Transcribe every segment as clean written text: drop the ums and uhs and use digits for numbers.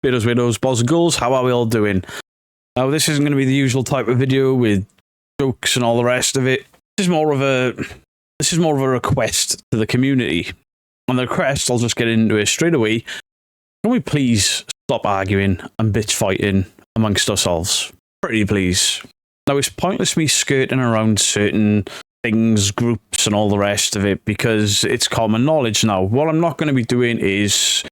Beaters, widows, boys and girls, how are we all doing? Now, this isn't going to be the usual type of video with jokes and all the rest of it. This is more of a request to the community. On the request, I'll just get into it straight away. Can we please stop arguing and bitch fighting amongst ourselves? Pretty please. Now, it's pointless me skirting around certain things, groups, and all the rest of it because it's common knowledge now. What I'm not going to be doing is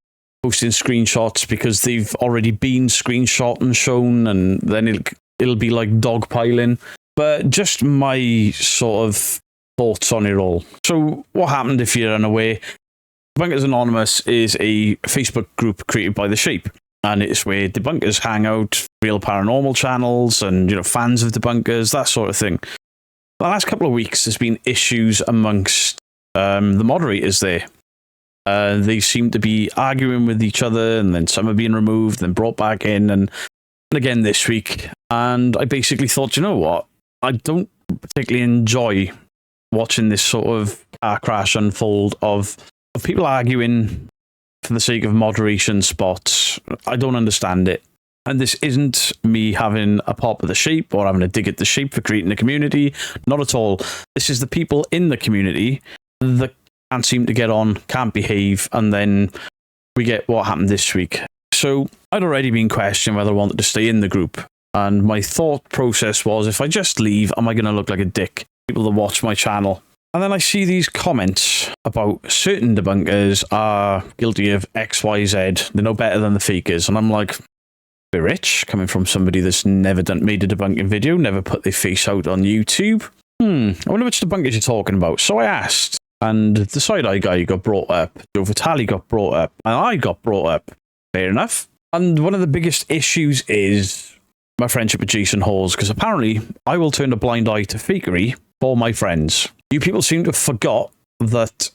posting screenshots because they've already been screenshot and shown, and then it'll be like dogpiling. But just my sort of thoughts on it all. So what happened, if you're unaware, Debunkers Anonymous is a Facebook group created by The Shape, and it's where debunkers hang out, real paranormal channels, and fans of debunkers, that sort of thing. The last couple of weeks, there's been issues amongst the moderators there. They seem to be arguing with each other, and then some are being removed, then brought back in, and again this week. And I basically thought, you know what? I don't particularly enjoy watching this sort of car crash unfold of people arguing for the sake of moderation spots. I don't understand it. And this isn't me having a pop at The Shape or having a dig at The Shape for creating a community. Not at all. This is the people in the community that can't seem to get on, can't behave, and then we get what happened this week. So I'd already been questioning whether I wanted to stay in the group, and my thought process was, if I just leave, am I going to look like a dick? People that watch my channel. And then I see these comments about certain debunkers are guilty of XYZ. They're no better than the fakers. And I'm like, we're rich, coming from somebody that's never made a debunking video, never put their face out on YouTube. I wonder which debunkers you're talking about. So I asked, and the side-eye guy got brought up, Joe Vitale got brought up, and I got brought up. Fair enough. And one of the biggest issues is my friendship with Jason Hawes, because apparently I will turn a blind eye to fakery for my friends. You people seem to have forgot that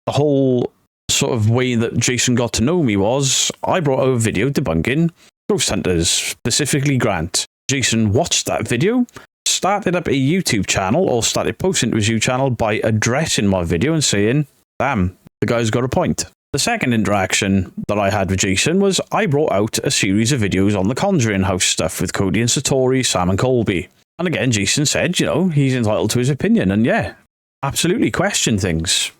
the whole sort of way that Jason got to know me was I brought out a video debunking ghost hunters, specifically Grant. Jason watched that video, started up a YouTube channel, or started posting to his YouTube channel by addressing my video and saying, damn, the guy's got a point. The second interaction that I had with Jason was I brought out a series of videos on the Conjuring House stuff with Cody and Satori, Sam and Colby. And again, Jason said, he's entitled to his opinion, and yeah, absolutely question things.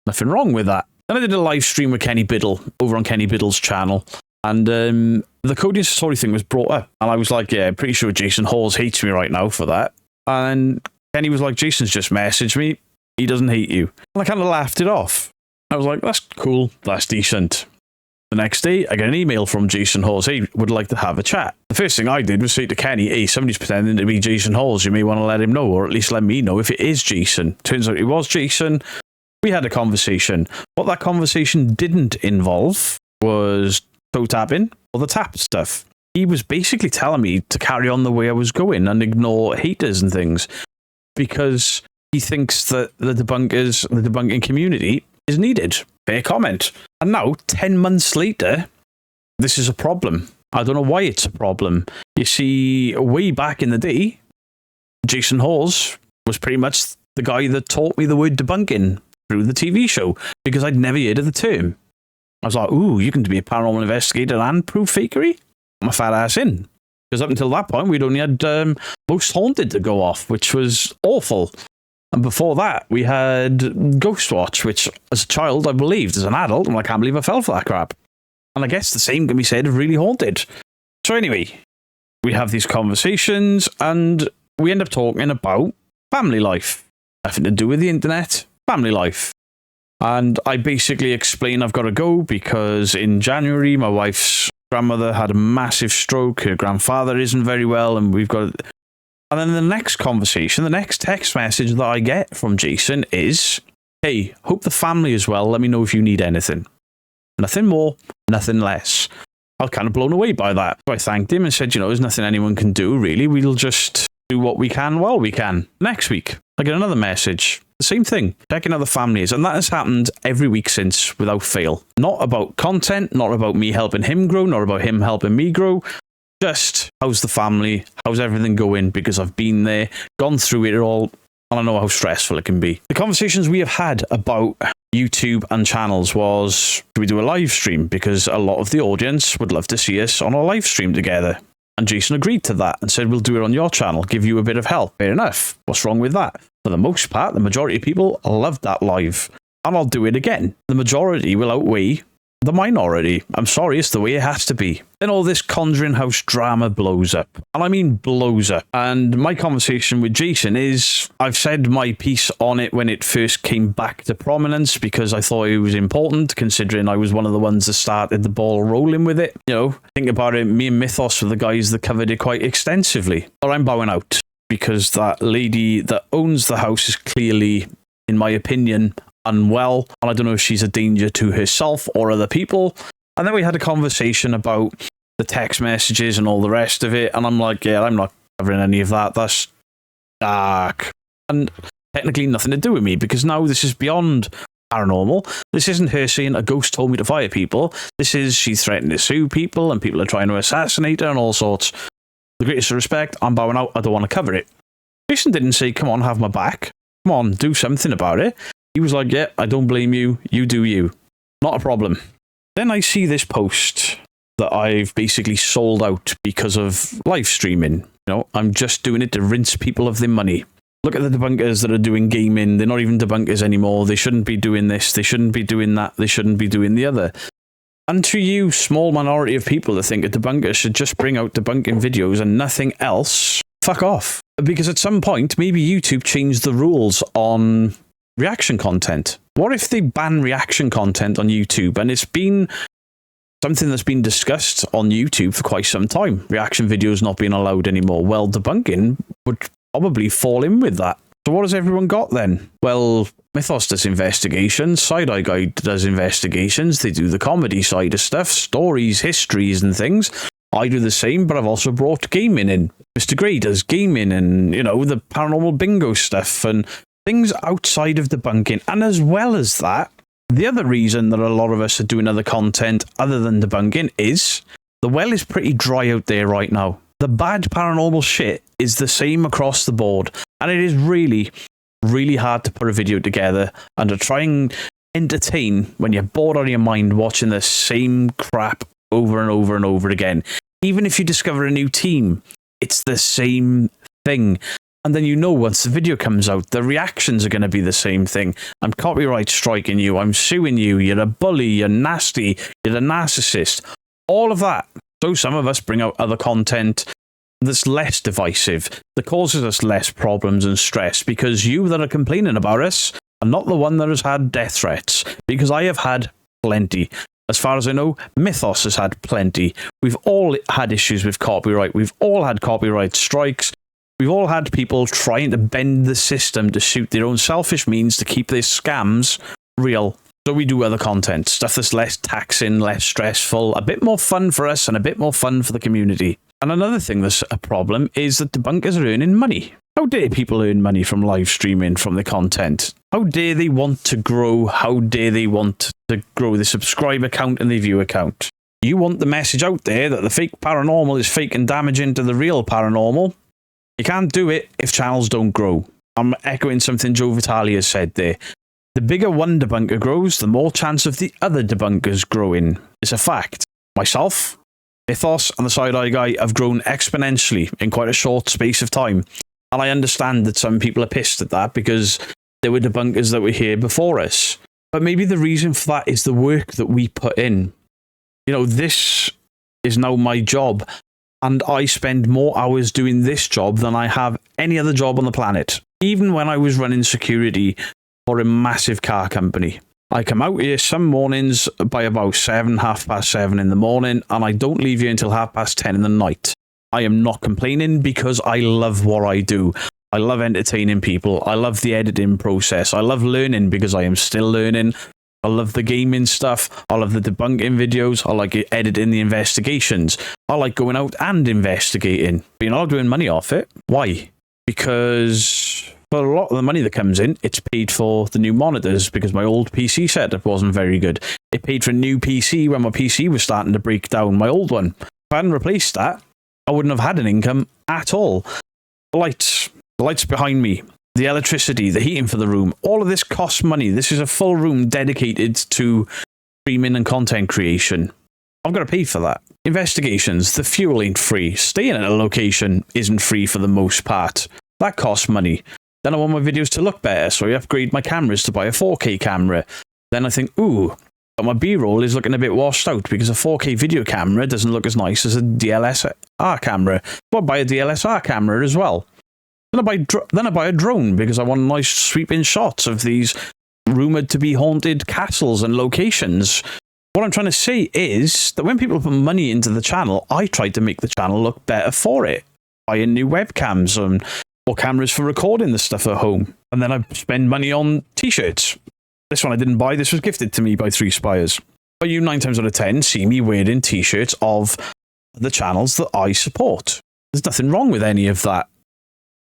Nothing wrong with that. Then I did a live stream with Kenny Biddle over on Kenny Biddle's channel, and the Cody and Satori thing was brought up, and I was like, yeah, I'm pretty sure Jason Hawes hates me right now for that. And Kenny was like, Jason's just messaged me, he doesn't hate you. And I kind of laughed it off. I was like, that's cool, that's decent. The next day, I get an email from Jason Hawes, hey, would like to have a chat. The first thing I did was say to Kenny, hey, somebody's pretending to be Jason Hawes, you may want to let him know, or at least let me know if it is Jason. Turns out it was Jason. We had a conversation. What that conversation didn't involve was toe tapping or the tap stuff. He was basically telling me to carry on the way I was going and ignore haters and things, because he thinks that the debunking community is needed. Fair comment. And now, 10 months later, this is a problem. I don't know why it's a problem. You see, way back in the day, Jason Hawes was pretty much the guy that taught me the word debunking through the TV show, because I'd never heard of the term. I was like, ooh, you can be a paranormal investigator and prove fakery? Put my fat ass in. Because up until that point, we'd only had Most Haunted to go off, which was awful. And before that, we had Ghostwatch, which as a child I believed. As an adult, I can't believe I fell for that crap. And I guess the same can be said of Really Haunted. So anyway, we have these conversations, and we end up talking about family life. Nothing to do with the internet, family life. And I basically explain I've got to go because in January, my wife's grandmother had a massive stroke. Her grandfather isn't very well, and we've got... And then the next conversation, the next text message that I get from Jason is, hey, hope the family is well. Let me know if you need anything. Nothing more, nothing less. I was kind of blown away by that. So I thanked him and said, there's nothing anyone can do, really. We'll just do what we can while we can. Next week, I get another message. The same thing, checking how the family is. And that has happened every week since, without fail. Not about content, not about me helping him grow, not about him helping me grow. Just, how's the family? How's everything going? Because I've been there, gone through it all, and I know how stressful it can be. The conversations we have had about YouTube and channels was, do we do a live stream? Because a lot of the audience would love to see us on a live stream together. And Jason agreed to that and said, we'll do it on your channel, give you a bit of help. Fair enough. What's wrong with that? For the most part, the majority of people loved that live. And I'll do it again. The majority will outweigh the minority. I'm sorry, it's the way it has to be. Then all this Conjuring House drama blows up. And I mean blows up. And my conversation with Jason is, I've said my piece on it when it first came back to prominence because I thought it was important, considering I was one of the ones that started the ball rolling with it. You know, think about it, me and Mythos were the guys that covered it quite extensively. But I'm bowing out because that lady that owns the house is clearly, in my opinion, unwell, and I don't know if she's a danger to herself or other people. And then we had a conversation about the text messages and all the rest of it, and I'm like, yeah, I'm not covering any of that. That's dark. And technically nothing to do with me, because now this is beyond paranormal. This isn't her saying a ghost told me to fire people. This is she's threatening to sue people, and people are trying to assassinate her and all sorts. The greatest respect, I'm bowing out. I don't want to cover it. Jason didn't say, come on, have my back. Come on, do something about it. He was like, yeah, I don't blame you. You do you. Not a problem. Then I see this post that I've basically sold out because of live streaming. You know, I'm just doing it to rinse people of their money. Look at the debunkers that are doing gaming. They're not even debunkers anymore. They shouldn't be doing this. They shouldn't be doing that. They shouldn't be doing the other. And to you, small minority of people that think a debunker should just bring out debunking videos and nothing else, fuck off. Because at some point, maybe YouTube changed the rules on reaction content. What if they ban reaction content on YouTube? And it's been something that's been discussed on YouTube for quite some time. Reaction videos not being allowed anymore. Well, debunking would probably fall in with that. So what has everyone got then? Well, Mythos does investigations, Side-Eye Guy does investigations, they do the comedy side of stuff, stories, histories and things. I do the same, but I've also brought gaming in. Mr. Grey does gaming and, you know, the paranormal bingo stuff and things outside of debunking. And as well as that, the other reason that a lot of us are doing other content other than debunking is the well is pretty dry out there right now. The bad paranormal shit is the same across the board. And it is really, really hard to put a video together and to try and entertain when you're bored out of your mind watching the same crap over and over and over again. Even if you discover a new team, it's the same thing. And then you know once the video comes out, the reactions are going to be the same thing. I'm copyright striking you. I'm suing you. You're a bully. You're nasty. You're a narcissist. All of that. So some of us bring out other content that's less divisive, that causes us less problems and stress, because you that are complaining about us are not the one that has had death threats, because I have had plenty. As far as I know, Mythos has had plenty. We've all had issues with copyright. We've all had copyright strikes. We've all had people trying to bend the system to suit their own selfish means to keep their scams real. So we do other content, stuff that's less taxing, less stressful, a bit more fun for us and a bit more fun for the community. And another thing that's a problem is that debunkers are earning money. How dare people earn money from live streaming, from the content? How dare they want to grow? How dare they want to grow the subscriber count and the viewer count? You want the message out there that the fake paranormal is fake and damaging to the real paranormal. You can't do it if channels don't grow. I'm echoing something Joe Vitale has said there. The bigger one debunker grows, the more chance of the other debunkers growing. It's a fact. Myself, Mythos, and the Side-Eye Guy have grown exponentially in quite a short space of time. And I understand that some people are pissed at that because there were debunkers that were here before us. But maybe the reason for that is the work that we put in. You know, this is now my job. And I spend more hours doing this job than I have any other job on the planet. Even when I was running security for a massive car company. I come out here some mornings by about 7, 7:30 in the morning, and I don't leave here until 10:30 in the night. I am not complaining because I love what I do. I love entertaining people. I love the editing process. I love learning because I am still learning. I love the gaming stuff. I love the debunking videos. I like editing the investigations. I like going out and investigating. But you're not doing money off it. Why? Because for a lot of the money that comes in, it's paid for the new monitors because my old PC setup wasn't very good. It paid for a new PC when my PC was starting to break down, my old one. If I hadn't replaced that, I wouldn't have had an income at all. The lights behind me. the electricity, the heating for the room, all of this costs money. This is a full room dedicated to streaming and content creation. I've got to pay for that. Investigations, the fuel ain't free. Staying at a location isn't free for the most part. That costs money. Then I want my videos to look better, so I upgrade my cameras to buy a 4K camera. Then I think, ooh, but my B-roll is looking a bit washed out because a 4K video camera doesn't look as nice as a DSLR camera. So I buy a DSLR camera as well. Then I buy a drone because I want nice sweeping shots of these rumoured to be haunted castles and locations. What I'm trying to say is that when people put money into the channel, I try to make the channel look better for it. Buying new webcams or cameras for recording the stuff at home. And then I spend money on t-shirts. This one I didn't buy. This was gifted to me by 3 Spires. But you 9 times out of 10 see me wearing t-shirts of the channels that I support. There's nothing wrong with any of that.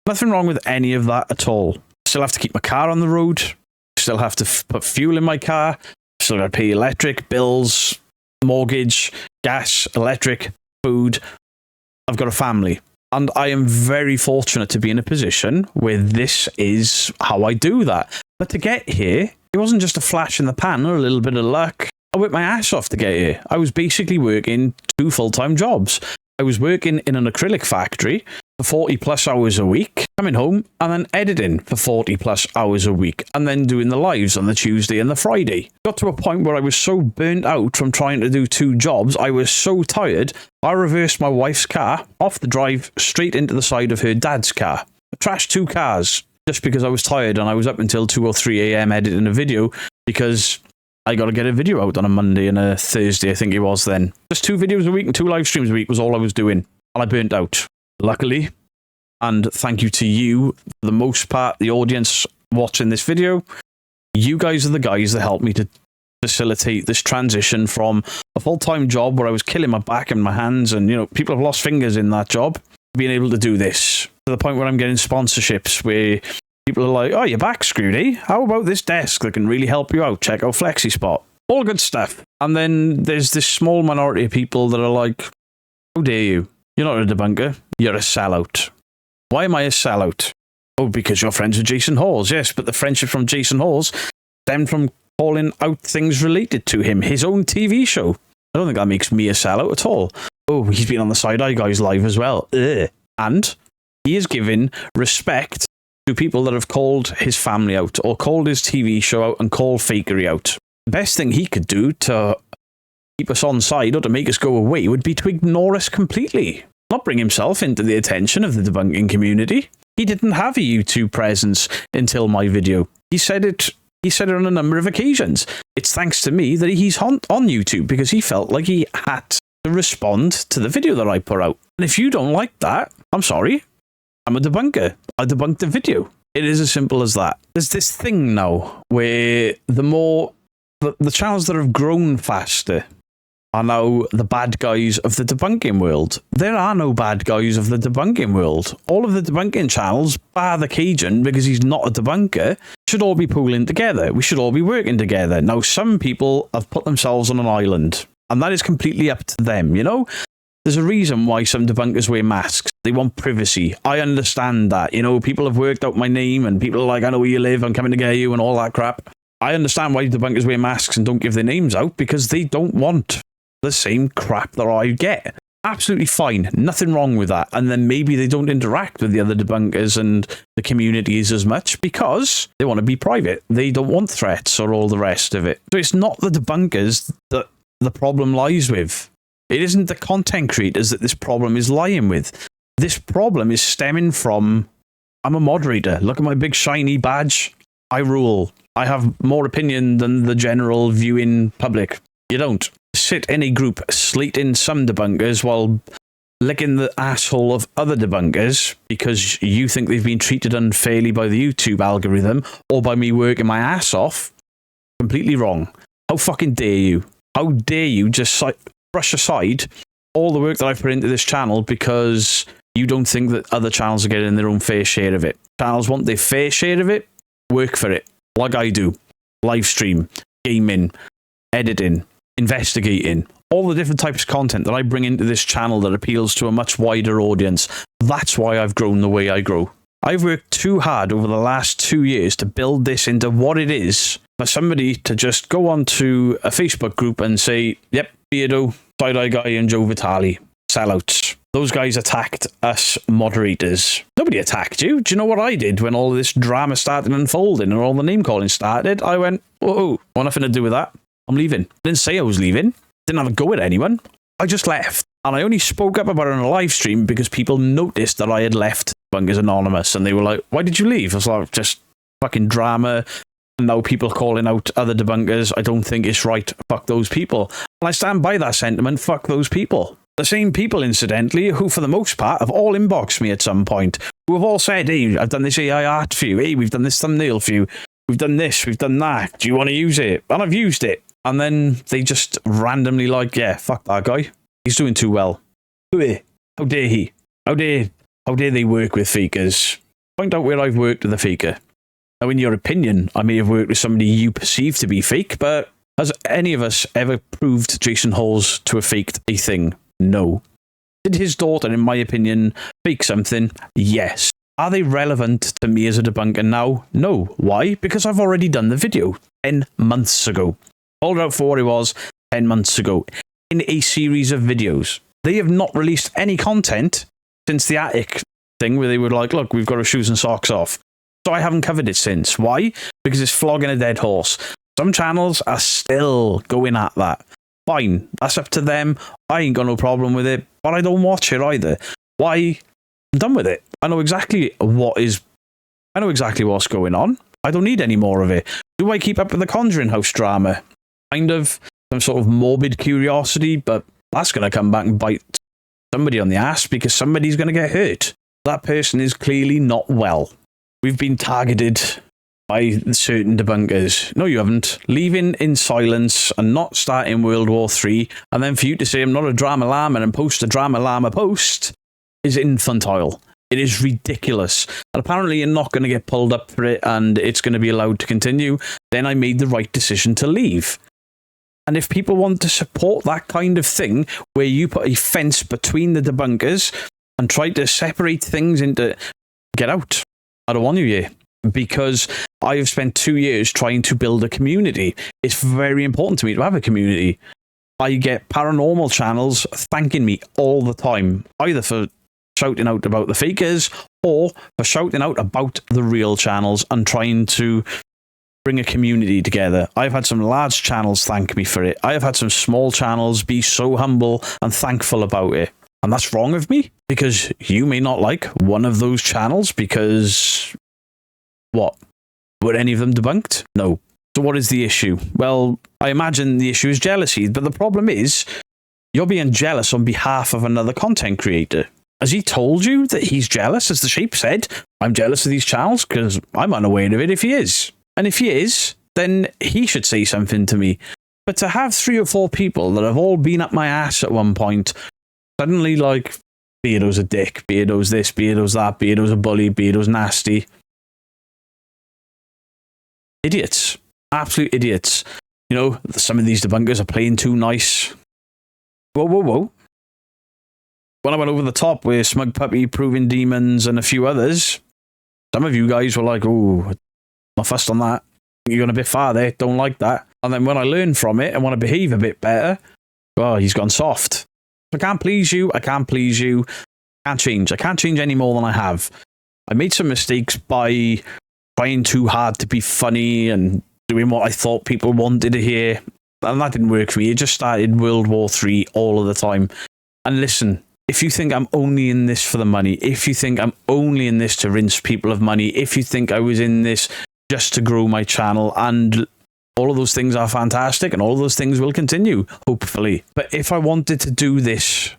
Nothing wrong with any of that at all. Still have to keep my car on the road. Still have to put fuel in my car. Still got to pay electric, bills, mortgage, gas, electric, food. I've got a family. And I am very fortunate to be in a position where this is how I do that. But to get here, it wasn't just a flash in the pan or a little bit of luck. I worked my ass off to get here. I was basically working 2 full-time jobs. I was working in an acrylic factory for 40 plus hours a week, coming home and then editing for 40 plus hours a week, and then doing the lives on the Tuesday and the Friday. Got to a point where I was so burnt out from trying to do 2 jobs, I was so tired, I reversed my wife's car off the drive straight into the side of her dad's car. I trashed 2 cars just because I was tired, and I was up until 2 or 3 a.m. editing a video because I got to get a video out on a Monday and a Thursday, I think it was then. Just 2 videos a week and 2 live streams a week was all I was doing, and I burnt out. Luckily, and thank you to you, for the most part, the audience watching this video, you guys are the guys that helped me to facilitate this transition from a full-time job where I was killing my back and my hands, and, you know, people have lost fingers in that job, being able to do this, to the point where I'm getting sponsorships where people are like, oh, your back's screwed, eh? How about this desk that can really help you out? Check out FlexiSpot. All good stuff. And then there's this small minority of people that are like, how dare you? You're not a debunker. You're a sellout. Why am I a sellout? Oh, because you're friends with Jason Hawes. Yes, but the friendship from Jason Hawes stemmed from calling out things related to him, his own TV show. I don't think that makes me a sellout at all. Oh, he's been on the Side Eye Guys live as well. Ugh. And he is giving respect to people that have called his family out or called his TV show out and called fakery out. The best thing he could do to keep us on side or to make us go away would be to ignore us completely. Not bring himself into the attention of the debunking community. He didn't have a YouTube presence until my video. He said it on a number of occasions. It's thanks to me that he's on YouTube because he felt like he had to respond to the video that I put out. And if you don't like that, I'm sorry. I'm a debunker. I debunked the video. It is as simple as that. There's this thing now where the channels that have grown faster are now the bad guys of the debunking world. There are no bad guys of the debunking world. All of the debunking channels, bar the Cajun, because he's not a debunker, should all be pooling together. We should all be working together. Now, some people have put themselves on an island, and that is completely up to them, you know? There's a reason why some debunkers wear masks. They want privacy. I understand that. You know, people have worked out my name, and people are like, I know where you live, I'm coming to get you, and all that crap. I understand why debunkers wear masks and don't give their names out, because they don't want the same crap that I get. Absolutely fine. Nothing wrong with that. And then maybe they don't interact with the other debunkers and the communities as much because they want to be private. They don't want threats or all the rest of it. So it's not the debunkers that the problem lies with. It isn't the content creators that this problem is lying with. This problem is stemming from, I'm a moderator. Look at my big shiny badge. I rule. I have more opinion than the general viewing public. You don't. Sit in a group slating some debunkers while licking the asshole of other debunkers because you think they've been treated unfairly by the YouTube algorithm or by me working my ass off. Completely wrong. How fucking dare you? How dare you just brush aside all the work that I've put into this channel because you don't think that other channels are getting their own fair share of it. Channels want their fair share of it, work for it, like I do. Live stream, gaming, editing, investigating, all the different types of content that I bring into this channel that appeals to a much wider audience. That's why I've grown the way I grow. I've worked too hard over the last 2 years to build this into what it is for somebody to just go onto a Facebook group and say, yep, Beardo, Side-Eye Guy and Joe Vitale, sellouts. Those guys attacked us moderators. Nobody attacked you. Do you know what I did when all this drama started unfolding and all the name calling started? I went, whoa, want nothing to do with that. I'm leaving. Didn't say I was leaving. Didn't have a go at anyone. I just left. And I only spoke up about it on a live stream because people noticed that I had left Debunkers Anonymous. And they were like, why did you leave? I was like, just fucking drama. And now people calling out other debunkers. I don't think it's right. Fuck those people. And I stand by that sentiment. Fuck those people. The same people, incidentally, who for the most part have all inboxed me at some point, who have all said, hey, I've done this AI art for you. Hey, we've done this thumbnail for you. We've done this. We've done that. Do you want to use it? And I've used it. And then they just randomly like, yeah, fuck that guy. He's doing too well. How dare he? How dare they work with fakers? Point out where I've worked with a faker. Now, in your opinion, I may have worked with somebody you perceive to be fake, but has any of us ever proved Jason Halls to have faked a thing? No. Did his daughter, in my opinion, fake something? Yes. Are they relevant to me as a debunker now? No. Why? Because I've already done the video 10 months ago. Called out for what it was 10 months ago in a series of videos. They have not released any content since the attic thing where they were like, look, we've got our shoes and socks off. So I haven't covered it since. Why? Because it's flogging a dead horse. Some channels are still going at that. Fine, that's up to them. I ain't got no problem with it, but I don't watch it either. Why? I'm done with it. I know exactly what's going on. I don't need any more of it. Do I keep up with the Conjuring House drama? Kind of. Some sort of morbid curiosity, but that's going to come back and bite somebody on the ass because somebody's going to get hurt. That person is clearly not well. We've been targeted by certain debunkers. No, you haven't. Leaving in silence and not starting World War III, and then for you to say I'm not a drama llama and post a drama llama post is infantile. It is ridiculous. And apparently you're not going to get pulled up for it and it's going to be allowed to continue. Then I made the right decision to leave. And if people want to support that kind of thing, where you put a fence between the debunkers and try to separate things into... Get out. I don't want you here. Because I have spent 2 years trying to build a community. It's very important to me to have a community. I get paranormal channels thanking me all the time, either for shouting out about the fakers or for shouting out about the real channels and trying to bring a community together. I've had some large channels thank me for it. I have had some small channels be so humble and thankful about it. And that's wrong of me, because you may not like one of those channels because... What? Were any of them debunked? No. So what is the issue? Well, I imagine the issue is jealousy, but the problem is you're being jealous on behalf of another content creator. Has he told you that he's jealous? As the Shape said, I'm jealous of these channels because I'm unaware of it if he is. And if he is, then he should say something to me. But to have 3 or 4 people that have all been up my ass at one point, suddenly like, Beardo's a dick, Beardo's this, Beardo's that, Beardo's a bully, Beardo's nasty. Idiots. Absolute idiots. You know, some of these debunkers are playing too nice. Whoa. When I went over the top with Smug Puppy, Proving Demons, and a few others, some of you guys were like, oh, not fussed on that. You're going a bit far there. Don't like that. And then when I learn from it and want to behave a bit better, well, he's gone soft. I can't please you. I can't please you. I can't change any more than I have. I made some mistakes by trying too hard to be funny and doing what I thought people wanted to hear. And that didn't work for me. It just started World War III all of the time. And listen, if you think I'm only in this for the money, if you think I'm only in this to rinse people of money, if you think I was in this just to grow my channel, and all of those things are fantastic and all of those things will continue, hopefully. But if I wanted to do this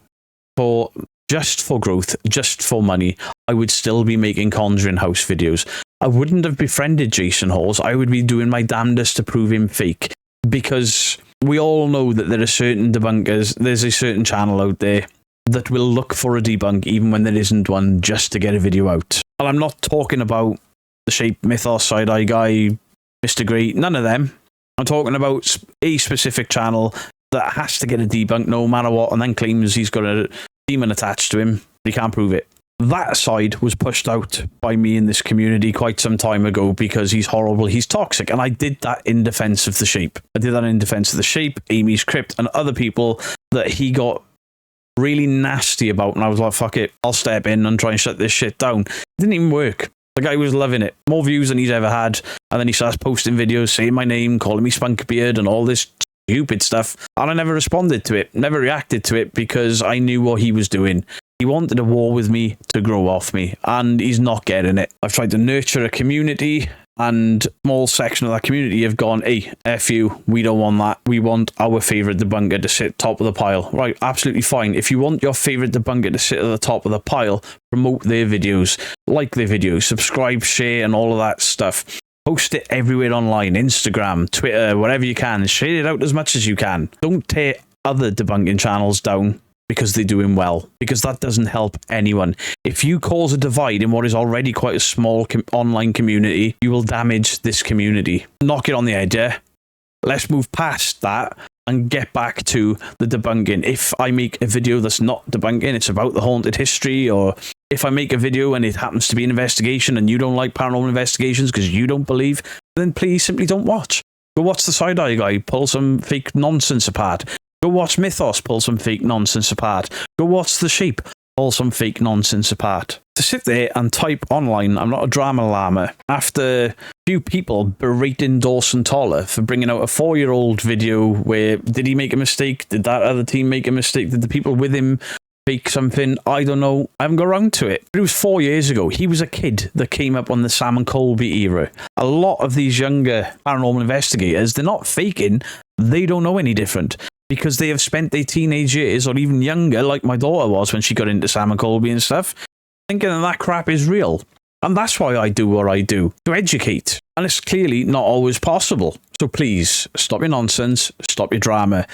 just for growth, just for money, I would still be making Conjuring House videos. I wouldn't have befriended Jason Halls. I would be doing my damnedest to prove him fake. Because we all know that there are certain debunkers, there's a certain channel out there that will look for a debunk even when there isn't one, just to get a video out. And I'm not talking about the Shape, Mythos, Side-Eye Guy, Mr. Grey, none of them. I'm talking about a specific channel that has to get a debunk no matter what, and then claims he's got a demon attached to him. He can't prove it. That side was pushed out by me in this community quite some time ago because he's horrible, he's toxic. And I did that in defense of the sheep. I did that in defense of the sheep, Amy's Crypt, and other people that he got really nasty about. And I was like, fuck it, I'll step in and try and shut this shit down. It didn't even work. The guy was loving it. More views than he's ever had. And then he starts posting videos saying my name, calling me Spunkbeard and all this stupid stuff. And I never responded to it, never reacted to it because I knew what he was doing. He wanted a war with me to grow off me, and he's not getting it. I've tried to nurture a community, and a small section of that community have gone, hey, F you, we don't want that. We want our favourite debunker to sit top of the pile. Right, absolutely fine. If you want your favourite debunker to sit at the top of the pile, promote their videos, like their videos, subscribe, share, and all of that stuff. Post it everywhere online, Instagram, Twitter, whatever you can. Share it out as much as you can. Don't tear other debunking channels down because they're doing well, because that doesn't help anyone. If you cause a divide in what is already quite a small online community, you will damage this community. Knock it on the head, yeah? Let's move past that and get back to the debunking. If I make a video that's not debunking, it's about the haunted history, or if I make a video and it happens to be an investigation and you don't like paranormal investigations because you don't believe, then please simply don't watch. Go watch the Side Eye Guy pull some fake nonsense apart. Go watch Mythos pull some fake nonsense apart. Go watch The Sheep pull some fake nonsense apart. To sit there and type online, I'm not a drama llama, after a few people berating Dawson Toller for bringing out a 4-year-old video where, did he make a mistake? Did that other team make a mistake? Did the people with him fake something? I don't know. I haven't got around to it. But it was 4 years ago. He was a kid that came up on the Sam and Colby era. A lot of these younger paranormal investigators, they're not faking. They don't know any different, because they have spent their teenage years, or even younger, like my daughter was when she got into Sam and Colby and stuff, thinking that crap is real. And that's why I do what I do, to educate. And it's clearly not always possible. So please, stop your nonsense, stop your drama.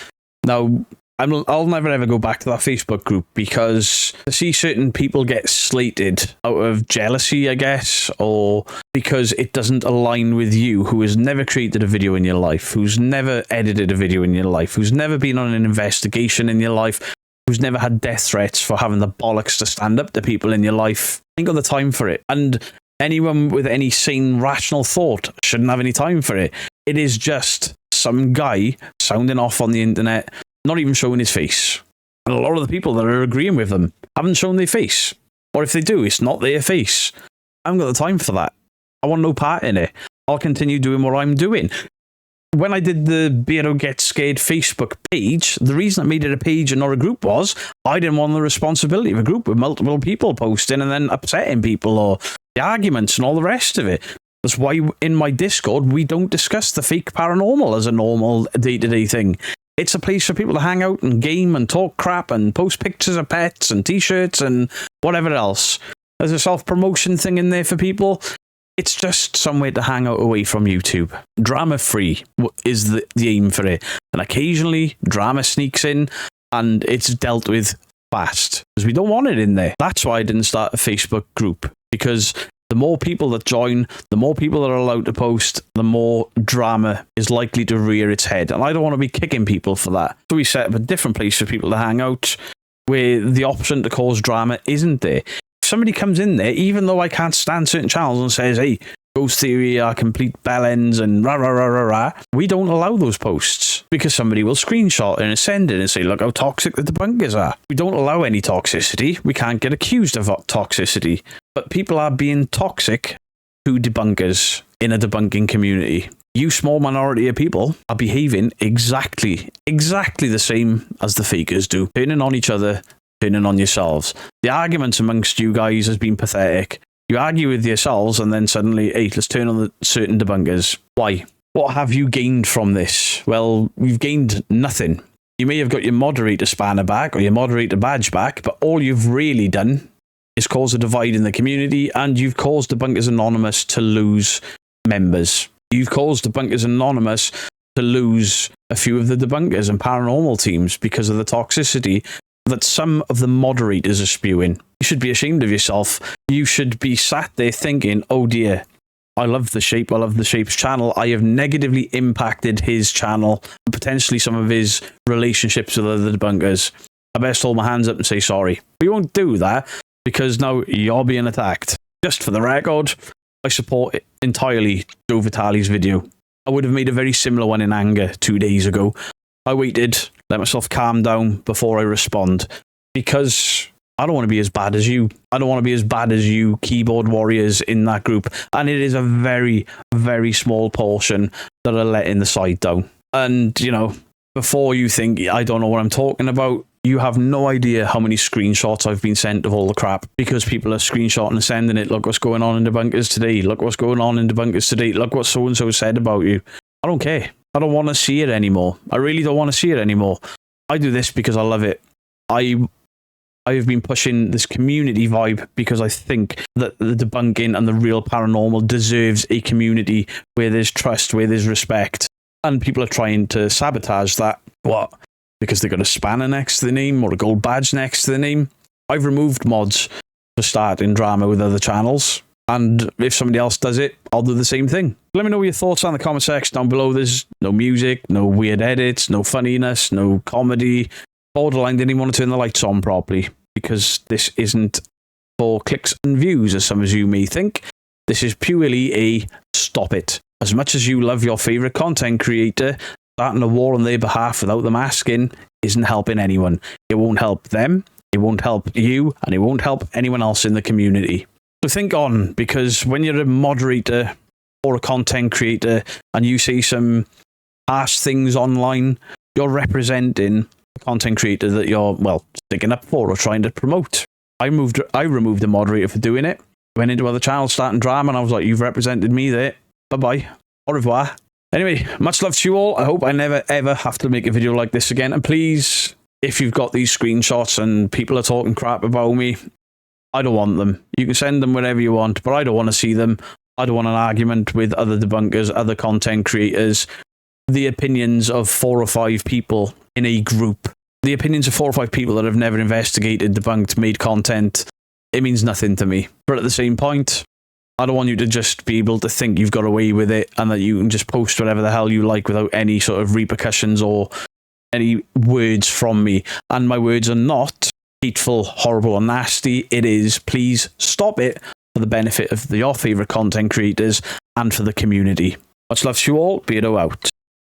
Now, I'll never ever go back to that Facebook group, because to see certain people get slated out of jealousy, I guess, or because it doesn't align with you, who has never created a video in your life, who's never edited a video in your life, who's never been on an investigation in your life, who's never had death threats for having the bollocks to stand up to people in your life, ain't got the time for it. And anyone with any sane, rational thought shouldn't have any time for it. It is just some guy sounding off on the internet, not even showing his face. And a lot of the people that are agreeing with them haven't shown their face. Or if they do, it's not their face. I haven't got the time for that. I want no part in it. I'll continue doing what I'm doing. When I did the Beardo Gets Scared Facebook page, the reason I made it a page and not a group was I didn't want the responsibility of a group with multiple people posting and then upsetting people, or the arguments and all the rest of it. That's why in my Discord, we don't discuss the fake paranormal as a normal day-to-day thing. It's a place for people to hang out and game and talk crap and post pictures of pets and t-shirts and whatever else. There's a self-promotion thing in there for people. It's just somewhere to hang out away from YouTube. Drama-free is the aim for it. And occasionally, drama sneaks in and it's dealt with fast, because we don't want it in there. That's why I didn't start a Facebook group, because the more people that join, the more people that are allowed to post, the more drama is likely to rear its head. And I don't want to be kicking people for that. So we set up a different place for people to hang out, where the option to cause drama isn't there. If somebody comes in there, even though I can't stand certain channels, and says, hey, Ghost Theory are complete bellends and rah, rah, rah, rah, rah, we don't allow those posts, because somebody will screenshot it and send it and say, look how toxic the debunkers are. We don't allow any toxicity. We can't get accused of toxicity. But people are being toxic to debunkers in a debunking community. You small minority of people are behaving exactly the same as the fakers do. Turning on each other, turning on yourselves. The arguments amongst you guys has been pathetic. You argue with yourselves and then suddenly, hey, let's turn on the certain debunkers. Why? What have you gained from this? Well, you've gained nothing. You may have got your moderator spanner back or your moderator badge back, but all you've really done is cause a divide in the community, and you've caused Debunkers Anonymous to lose members. You've caused Debunkers Anonymous to lose a few of the debunkers and paranormal teams because of the toxicity that some of the moderators are spewing. You should be ashamed of yourself. You should be sat there thinking, oh dear, I love The Shape, I love The Shape's channel. I have negatively impacted his channel and potentially some of his relationships with other debunkers. I best hold my hands up and say sorry. We won't do that. because now you're being attacked. Just for the record, I support entirely Joe Vitale's video. I would have made a very similar one in anger 2 days ago. I waited, let myself calm down before I respond, because I don't want to be as bad as you. I don't want to be as bad as you keyboard warriors in that group. And it is a very, very small portion that are letting the side down. And, you know, before you think I don't know what I'm talking about, you have no idea how many screenshots I've been sent of all the crap, because people are screenshotting and sending it. Look what's going on in the bunkers today. Look what's going on in the bunkers today. Look what so-and-so said about you. I don't care. I don't want to see it anymore. I really don't want to see it anymore. I do this because I love it. I have been pushing this community vibe because I think that the debunking and the real paranormal deserves a community where there's trust, where there's respect. And people are trying to sabotage that. What? Because they got a spanner next to the name or a gold badge next to the name. I've removed mods for starting drama with other channels. And if somebody else does it, I'll do the same thing. Let me know your thoughts down in the comment section down below. There's no music, no weird edits, no funniness, no comedy. Borderline didn't even want to turn the lights on properly, because this isn't for clicks and views, as some of you may think. This is purely a stop it. As much as you love your favourite content creator, starting a war on their behalf without them asking isn't helping anyone. It won't help them, it won't help you, and it won't help anyone else in the community. So think on, because when you're a moderator or a content creator and you say some harsh things online, you're representing the content creator that you're, well, sticking up for or trying to promote. I removed the moderator for doing it. Went into other channels starting drama, and I was like, you've represented me there. Bye-bye. Au revoir. Anyway, much love to you all. I hope I never, ever have to make a video like this again. And please, if you've got these screenshots and people are talking crap about me, I don't want them. You can send them wherever you want, but I don't want to see them. I don't want an argument with other debunkers, other content creators. The opinions of 4 or 5 people in a group. The opinions of 4 or 5 people that have never investigated, debunked, made content, it means nothing to me. But at the same point, I don't want you to just be able to think you've got away with it and that you can just post whatever the hell you like without any sort of repercussions or any words from me. And my words are not hateful, horrible, or nasty. It is, please stop it for the benefit of your favourite content creators and for the community. Much love to you all. Beardo out.